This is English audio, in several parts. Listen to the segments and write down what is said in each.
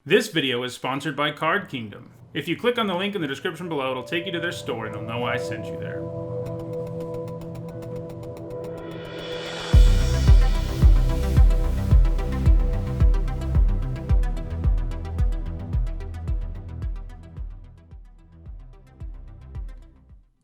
This video is sponsored by Card Kingdom. If you click on the link in the description below, it'll take you to their store and they'll know I sent you there.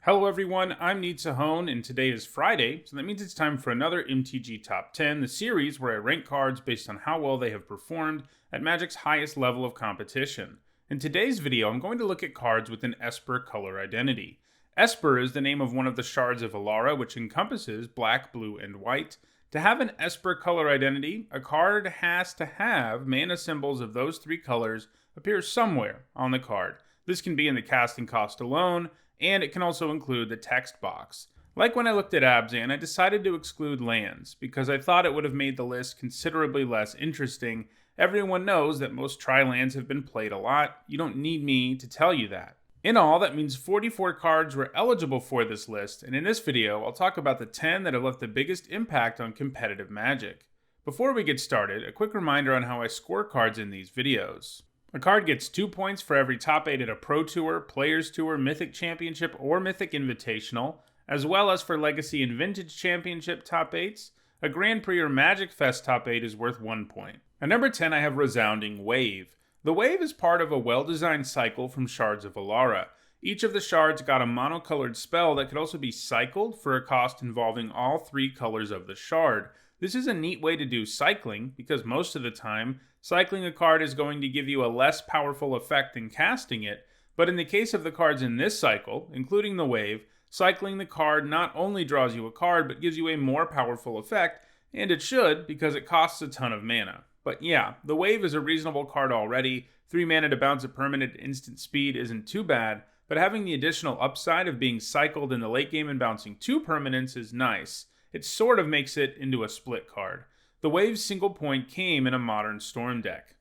Hello everyone, I'm Nitsahone, and today is Friday, so that means it's time for another MTG Top 10, the series where I rank cards based on how well they have performed at Magic's highest level of competition. In today's video, I'm going to look at cards with an Esper color identity. Esper is the name of one of the shards of Alara, which encompasses black, blue, and white. To have an Esper color identity, a card has to have mana symbols of those three colors appear somewhere on the card. This can be in the casting cost alone, and it can also include the text box. Like when I looked at Abzan, I decided to exclude lands, because I thought it would have made the list considerably less interesting. Everyone knows that most tri-lands have been played a lot. You don't need me to tell you that. In all, that means 44 cards were eligible for this list, and in this video, I'll talk about the 10 that have left the biggest impact on competitive Magic. Before we get started, a quick reminder on how I score cards in these videos. A card gets 2 points for every top 8 at a Pro Tour, Players Tour, Mythic Championship, or Mythic Invitational, as well as for Legacy and Vintage Championship top 8s. A Grand Prix or Magic Fest top 8 is worth 1 point. At number 10, I have Resounding Wave. The Wave is part of a well-designed cycle from Shards of Alara. Each of the shards got a monocolored spell that could also be cycled for a cost involving all 3 colors of the shard. This is a neat way to do cycling, because most of the time, cycling a card is going to give you a less powerful effect than casting it, but in the case of the cards in this cycle, including the Wave, cycling the card not only draws you a card, but gives you a more powerful effect, and it should, because it costs a ton of mana. But yeah, the Wave is a reasonable card already. 3 mana to bounce a permanent at instant speed isn't too bad, but having the additional upside of being cycled in the late game and bouncing 2 permanents is nice. It sort of makes it into a split card. The Wave's single point came in a modern Storm deck.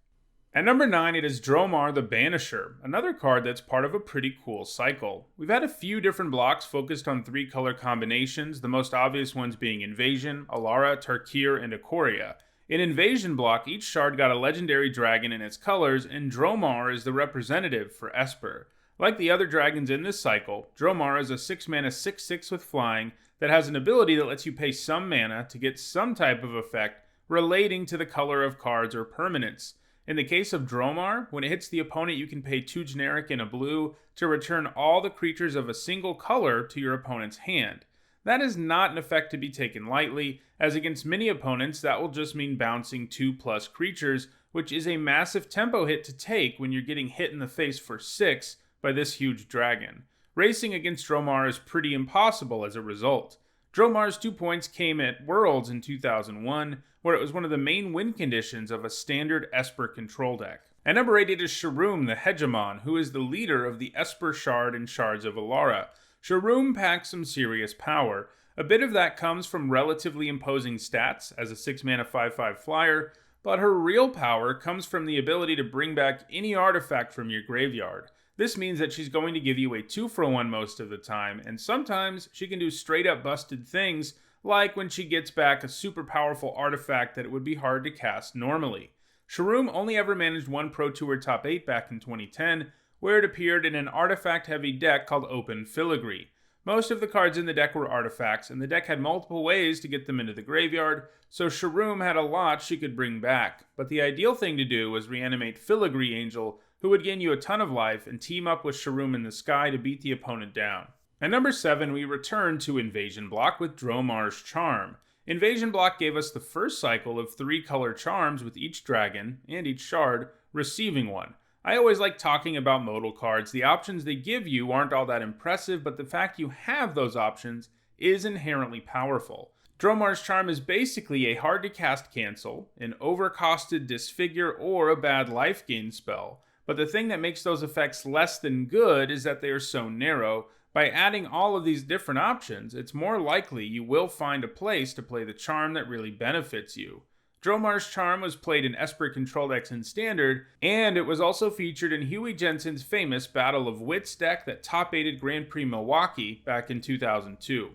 At number 9, it is DROMAR the Banisher, another card that's part of a pretty cool cycle. We've had a few different blocks focused on 3 color combinations, the most obvious ones being Invasion, Alara, Tarkir, and Ikoria. In Invasion block, each shard got a legendary dragon in its colors, and DROMAR is the representative for Esper. Like the other dragons in this cycle, DROMAR is a 6 mana 6/6 with flying that has an ability that lets you pay some mana to get some type of effect relating to the color of cards or permanents. In the case of DROMAR, when it hits the opponent, you can pay 2 generic and a blue to return all the creatures of a single color to your opponent's hand. That is not an effect to be taken lightly, as against many opponents that will just mean bouncing 2+ creatures, which is a massive tempo hit to take when you're getting hit in the face for 6 by this huge dragon. Racing against DROMAR is pretty impossible as a result. DROMAR's 2 points came at Worlds in 2001, where it was one of the main win conditions of a standard Esper control deck. At number 8, it is CHROMIUM the Hegemon, who is the leader of the Esper shard and Shards of Alara. CHROMIUM packs some serious power. A bit of that comes from relatively imposing stats as a 6 mana 5/5 flyer, but her real power comes from the ability to bring back any artifact from your graveyard. This means that she's going to give you a 2-for-1 most of the time, and sometimes she can do straight up busted things, like when she gets back a super powerful artifact that it would be hard to cast normally. CHROMIUM only ever managed 1 Pro Tour top 8 back in 2010, where it appeared in an artifact-heavy deck called Open Filigree. Most of the cards in the deck were artifacts, and the deck had multiple ways to get them into the graveyard, so CHROMIUM had a lot she could bring back. But the ideal thing to do was reanimate Filigree Angel, who would gain you a ton of life, and team up with CHROMIUM in the sky to beat the opponent down. At number 7, we return to Invasion block with DROMAR's Charm. Invasion block gave us the first cycle of 3 color charms with each dragon, and each shard, receiving one. I always like talking about modal cards. The options they give you aren't all that impressive, but the fact you have those options is inherently powerful. DROMAR's Charm is basically a hard to cast cancel, an overcosted disfigure, or a bad life gain spell. But the thing that makes those effects less than good is that they are so narrow. By adding all of these different options, it's more likely you will find a place to play the charm that really benefits you. DROMAR's Charm was played in Esper control decks in Standard, and it was also featured in Huey Jensen's famous Battle of Wits deck that top-8'd Grand Prix Milwaukee back in 2002.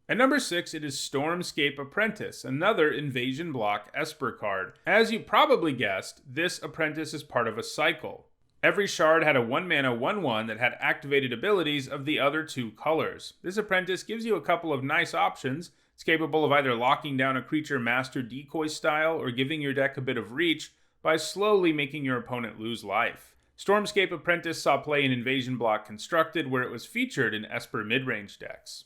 At number 6, it is STORMSCAPE Apprentice, another Invasion Block Esper card. As you probably guessed, this Apprentice is part of a cycle. Every shard had a 1-mana 1/1 that had activated abilities of the other 2 colors. This Apprentice gives you a couple of nice options. It's capable of either locking down a creature master decoy style or giving your deck a bit of reach by slowly making your opponent lose life. STORMSCAPE Apprentice saw play in Invasion Block Constructed, where it was featured in Esper midrange decks.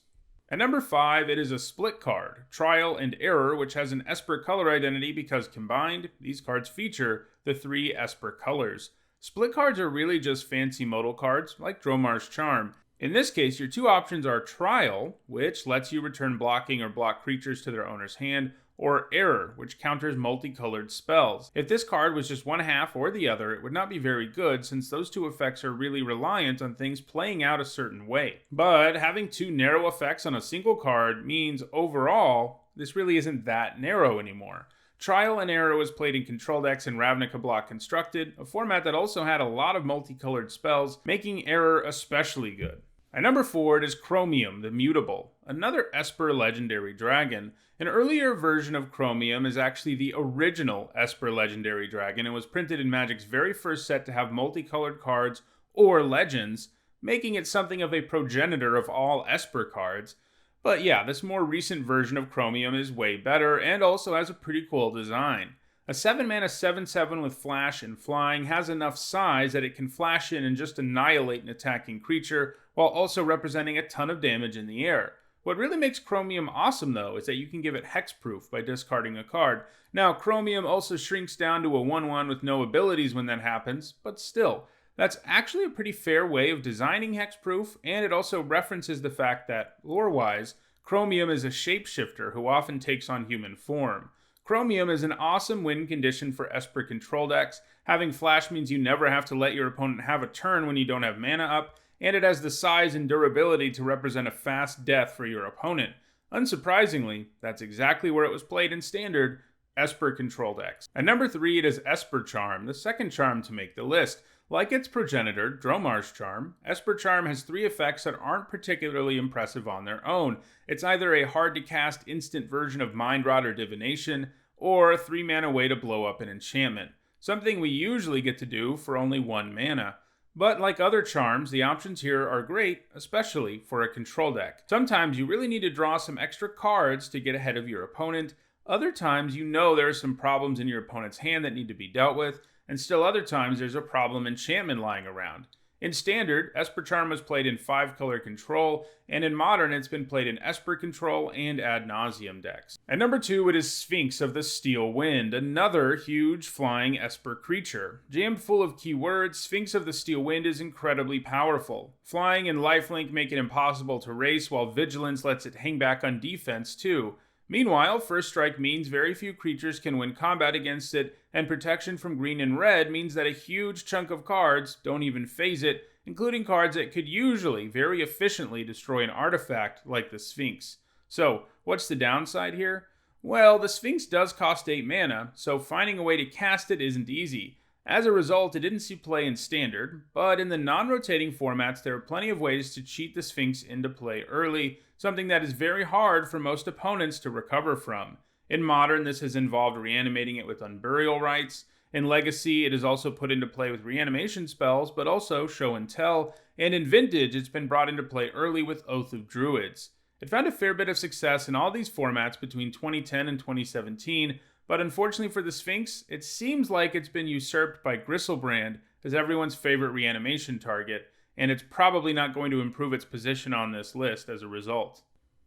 At number 5, it is a split card, Trial and Error, which has an Esper color identity because combined, these cards feature the 3 Esper colors. Split cards are really just fancy modal cards, like DROMAR's Charm. In this case, your 2 options are Trial, which lets you return blocking or block creatures to their owner's hand, or Error, which counters multicolored spells. If this card was just one half or the other, it would not be very good, since those 2 effects are really reliant on things playing out a certain way. But having 2 narrow effects on a single card means overall, this really isn't that narrow anymore. Trial and Error was played in control decks in Ravnica Block Constructed, a format that also had a lot of multicolored spells, making Error especially good. At number 4, it is CHROMIUM, the Mutable, another Esper legendary dragon. An earlier version of CHROMIUM is actually the original Esper legendary dragon and was printed in Magic's very first set to have multicolored cards or legends, making it something of a progenitor of all Esper cards. But yeah, this more recent version of CHROMIUM is way better and also has a pretty cool design. A 7-mana 7/7 with flash and flying has enough size that it can flash in and just annihilate an attacking creature while also representing a ton of damage in the air. What really makes CHROMIUM awesome though is that you can give it hexproof by discarding a card. Now CHROMIUM also shrinks down to a 1/1 with no abilities when that happens, but still, that's actually a pretty fair way of designing hexproof, and it also references the fact that, lore-wise, CHROMIUM is a shapeshifter who often takes on human form. CHROMIUM is an awesome win condition for Esper control decks. Having flash means you never have to let your opponent have a turn when you don't have mana up, and it has the size and durability to represent a fast death for your opponent. Unsurprisingly, that's exactly where it was played in standard Esper control decks. At number 3, it is Esper Charm, the second charm to make the list. Like its progenitor, DROMAR's Charm, Esper Charm has 3 effects that aren't particularly impressive on their own. It's either a hard-to-cast instant version of Mind Rot or Divination, or a 3-mana way to blow up an enchantment, something we usually get to do for only 1 mana. But like other charms, the options here are great, especially for a control deck. Sometimes you really need to draw some extra cards to get ahead of your opponent. Other times you know there are some problems in your opponent's hand that need to be dealt with, and still other times there's a problem enchantment lying around. In Standard, Esper Charm was played in 5-color control, and in Modern it's been played in Esper control and ad nauseam decks. At number 2, it is SPHINX of the Steel Wind, another huge flying Esper creature. Jammed full of keywords, SPHINX of the Steel Wind is incredibly powerful. Flying and lifelink make it impossible to race, while Vigilance lets it hang back on defense too. Meanwhile, First Strike means very few creatures can win combat against it, and protection from green and red means that a huge chunk of cards don't even phase it, including cards that could usually very efficiently destroy an artifact like the SPHINX. So, what's the downside here? Well, the SPHINX does cost 8 mana, so finding a way to cast it isn't easy. As a result, it didn't see play in Standard, but in the non-rotating formats there are plenty of ways to cheat the SPHINX into play early, something that is very hard for most opponents to recover from. In Modern, this has involved reanimating it with Unburial Rites. In Legacy, it is also put into play with reanimation spells, but also Show and Tell, and in Vintage, it's been brought into play early with Oath of Druids. It found a fair bit of success in all these formats between 2010 and 2017, but unfortunately for the SPHINX, it seems like it's been usurped by Gristlebrand as everyone's favorite reanimation target, and it's probably not going to improve its position on this list as a result.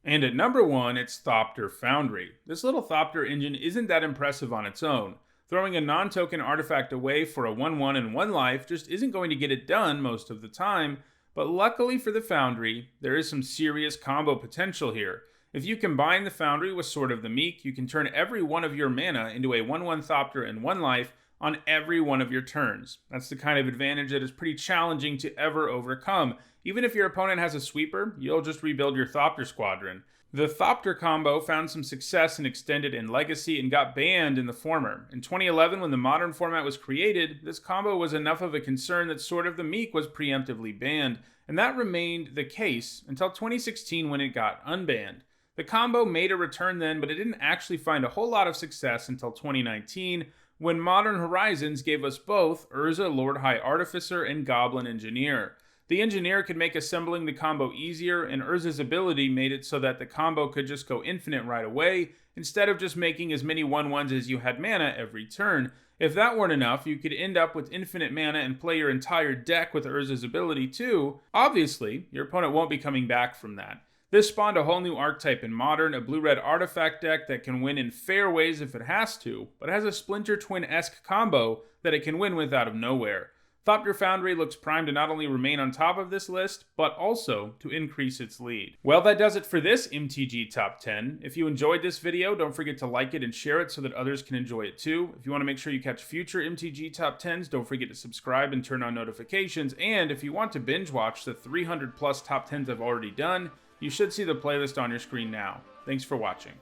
And at number 1, it's THOPTER Foundry. This little THOPTER engine isn't that impressive on its own. Throwing a non-token artifact away for a 1/1 and 1 life just isn't going to get it done most of the time, but luckily for the Foundry, there is some serious combo potential here. If you combine the Foundry with Sword of the Meek, you can turn every one of your mana into a 1/1 Thopter and 1 life on every one of your turns. That's the kind of advantage that is pretty challenging to ever overcome. Even if your opponent has a sweeper, you'll just rebuild your Thopter squadron. The Thopter combo found some success in Extended and Legacy and got banned in the former. In 2011, when the Modern format was created, this combo was enough of a concern that Sword of the Meek was preemptively banned, and that remained the case until 2016 when it got unbanned. The combo made a return then, but it didn't actually find a whole lot of success until 2019, when Modern Horizons gave us both Urza Lord High Artificer and Goblin Engineer. The Engineer could make assembling the combo easier, and Urza's ability made it so that the combo could just go infinite right away, instead of just making as many 1/1s as you had mana every turn. If that weren't enough, you could end up with infinite mana and play your entire deck with Urza's ability too. Obviously, your opponent won't be coming back from that. This spawned a whole new archetype in Modern, a blue-red artifact deck that can win in fair ways if it has to, but has a Splinter Twin-esque combo that it can win with out of nowhere. THOPTER Foundry looks primed to not only remain on top of this list, but also to increase its lead. Well, that does it for this MTG Top 10. If you enjoyed this video, don't forget to like it and share it so that others can enjoy it too. If you want to make sure you catch future MTG Top 10s, don't forget to subscribe and turn on notifications. And if you want to binge watch the 300 plus Top 10s I've already done, you should see the playlist on your screen now. Thanks for watching.